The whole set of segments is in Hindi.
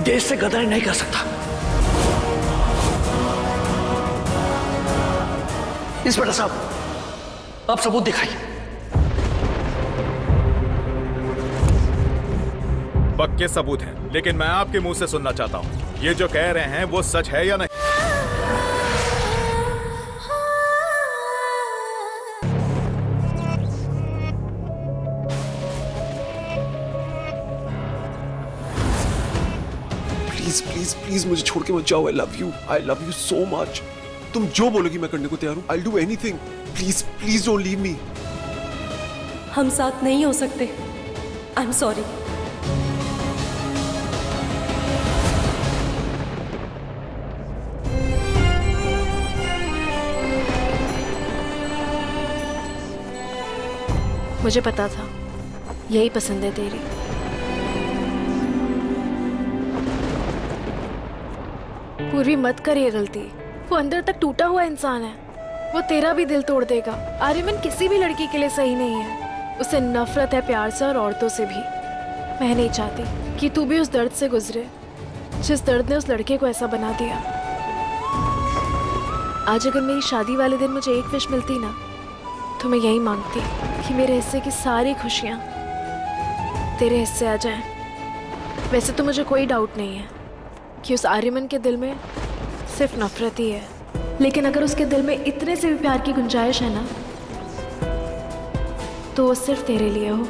देश से गद्दारी नहीं कर सकता। इंस्पेक्टर साहब, आप सबूत दिखाइए। पक्के सबूत हैं, लेकिन मैं आपके मुंह से सुनना चाहता हूं, ये जो कह रहे हैं वो सच है या नहीं? प्लीज प्लीज प्लीज मुझे छोड़ के मत जाओ। I love you so much. तुम जो बोलोगी मैं करने को तैयार हूँ। I do anything. Please please don't leave me. हम साथ नहीं हो सकते। I am sorry. मुझे पता था यही पसंद है तेरी। पूर्वी मत कर ये गलती। वो अंदर तक टूटा हुआ इंसान है, वो तेरा भी दिल तोड़ देगा। आर्यमन किसी भी लड़की के लिए सही नहीं है। उसे नफरत है प्यार से और औरतों से भी। मैं नहीं चाहती कि तू भी उस दर्द से गुजरे जिस दर्द ने उस लड़के को ऐसा बना दिया। आज अगर मेरी शादी वाले दिन मुझे एक विश मिलती ना, तो मैं यही मांगती कि मेरे हिस्से की सारी खुशियाँ तेरे हिस्से आ जाएं। वैसे तो मुझे कोई डाउट नहीं है कि उस आर्यमन के दिल में सिर्फ नफरत ही है, लेकिन अगर उसके दिल में इतने से भी प्यार की गुंजाइश है ना, तो वो सिर्फ तेरे लिए हो।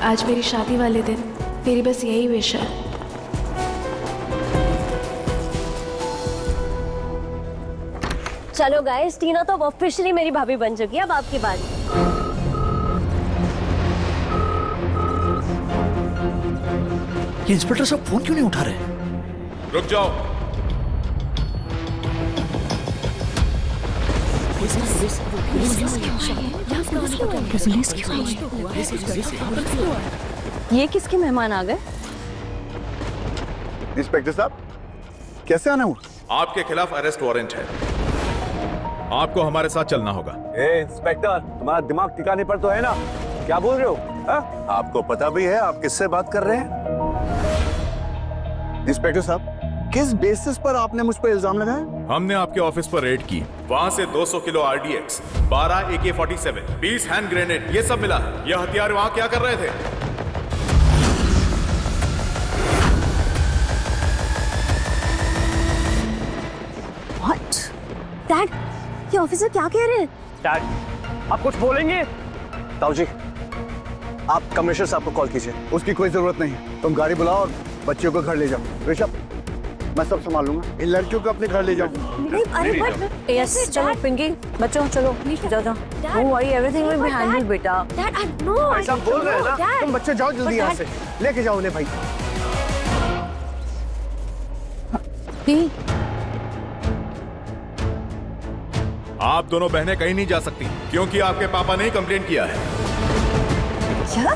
आज मेरी शादी वाले दिन तेरी बस यही विश है। चलो गाइस, टीना तो ऑफिशियली मेरी भाभी बन चुकी है। अब आपकी बारी। ये इंस्पेक्टर साहब फोन क्यों नहीं उठा रहे? रुक जाओ। ये किसके मेहमान आ गए? इंस्पेक्टर साहब, कैसे आना हुआ? आपके खिलाफ अरेस्ट वारंट है, आपको हमारे साथ चलना होगा। इंस्पेक्टर, तुम्हारा दिमाग ठिकाने पर तो है ना? क्या बोल रहे हो? आपको पता भी है आप किससे बात कर रहे हैं? इंस्पेक्टर साहब, किस बेसिस पर आपने मुझ पर इल्जाम लगाया? हमने आपके ऑफिस पर रेड की, वहां से 200 kilo RDX, 12 AK-47, 20 hand grenade, ये सब मिला है। ये हथियार वहां क्या कर रहे थे? What? Dad, ये ऑफिसर क्या कह रहे हैं? डैड, आप कुछ बोलेंगे? ताऊ जी, आप कमिश्नर साहब को कॉल कीजिए। उसकी कोई जरूरत नहीं। तुम गाड़ी बुलाओ और बच्चियों को घर ले जाओ। ऋषभ, मैं सब संभाल लूंगा। इन लड़कियों को अपने घर ले जाओ। नहीं, अरे बट यस, चलो पिंकी, बच्चों चलो, जाओ जाओ। Don't worry, everything will be handled बेटा। डैड, आई नो, भाई साहब बोल रहे हैं ना, तुम बच्चे जाओ जल्दी यहाँ से, लेके जाओ उन्हें। भाई आप दोनों बहनें कहीं नहीं जा सकती, क्योंकि आपके पापा ने ही कंप्लेंट किया है। क्या?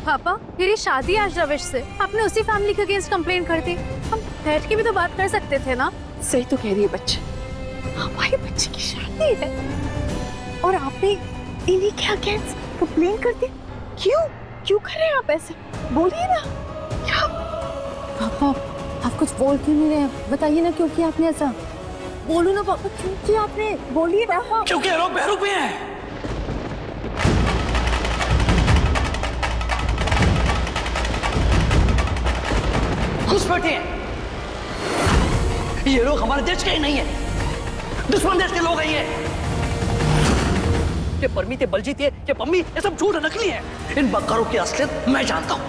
पापा, मेरी शादी आज रविश से, आपने उसी फैमिली के अगेंस्ट कंप्लेंट कर दी। हम बैठ के भी तो बात कर सकते थे ना। सही तो कह रही है बच्चे, हमारे बच्चे की शादी है और आपने इन्हीं के अगेंस्ट कंप्लेन कर दी। क्यों क्यों कर रहे हैं आप ऐसे? बोलिए ना। क्या पापा, आप कुछ बोल क्यों नहीं रहे? बताइए ना, क्यों किया आपने ऐसा? बोलो ना पापा, क्यों किया आपने? बोलिए पापा। क्योंकि लोग बहरूप में हैं। घुस बैठे हैं। ये लोग हमारे देश के ही नहीं है, दुश्मन देश के लोग हैं। ये परमीत, ये बलजीत, ये पम्मी, ये सब झूठ नकली है। इन बकरों की असलियत मैं जानता हूं,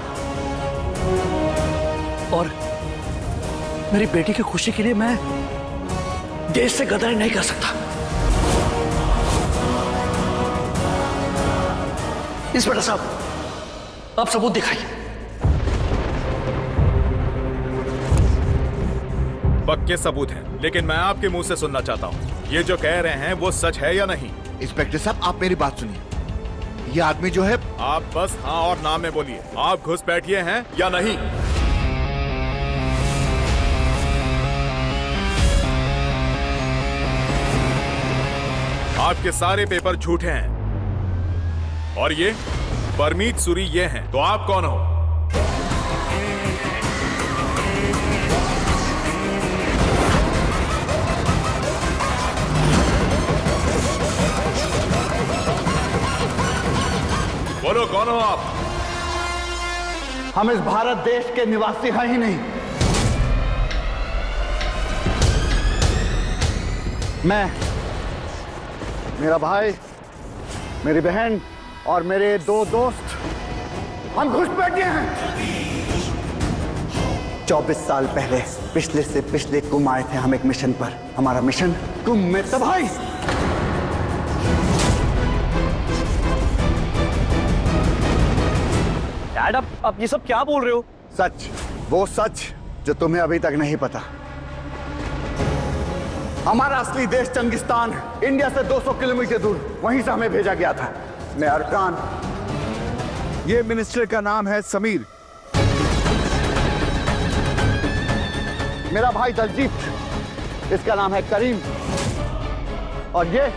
और मेरी बेटी की खुशी के लिए मैं देश से गद्दारी नहीं कर सकता। इंस्पेक्टर साहब, आप सबूत दिखाइए। पक्के सबूत हैं, लेकिन मैं आपके मुंह से सुनना चाहता हूँ, ये जो कह रहे हैं वो सच है या नहीं? इंस्पेक्टर साहब, आप मेरी बात सुनिए। ये आदमी जो है, आप बस हाँ और ना में बोलिए। आप घुस बैठिए हैं या नहीं? आपके सारे पेपर झूठे हैं। और ये परमीत सूरी ये हैं, तो आप कौन हो? बोलो कौन हो आप? हम इस भारत देश के निवासी हैं ही नहीं। मैं, मेरा भाई, मेरी बहन और मेरे 2 दोस्त, हम घुसपैठिए हैं। 24 साल पहले पिछले से पिछले कुंभ आए थे हम एक मिशन पर। हमारा मिशन कुंभ में तबाही। डैड आप ये सब क्या बोल रहे हो? सच, वो सच जो तुम्हें अभी तक नहीं पता। हमारा असली देश चंगिस्तान इंडिया से 200 किलोमीटर दूर, वहीं से हमें भेजा गया था। मैं अरकान। ये मिनिस्टर का नाम है समीर। मेरा भाई दलजीत, इसका नाम है करीम। और ये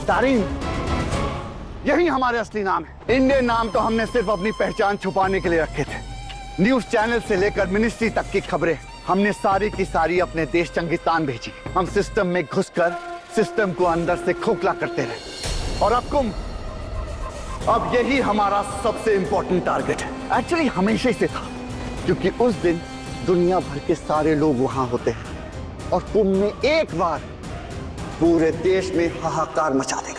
दारीन। यही हमारे असली नाम है। इंडियन नाम तो हमने सिर्फ अपनी पहचान छुपाने के लिए रखे थे। न्यूज चैनल से लेकर मिनिस्ट्री तक की खबरें हमने सारी की सारी अपने देश चंगिस्तान भेजी। हम सिस्टम में घुसकर सिस्टम को अंदर से खोखला करते रहे। और अब कुंभ, अब यही हमारा सबसे इंपॉर्टेंट टारगेट है। एक्चुअली हमेशा से था, क्योंकि उस दिन दुनिया भर के सारे लोग वहां होते हैं और कुंभ में एक बार पूरे देश में हाहाकार मचा देगा।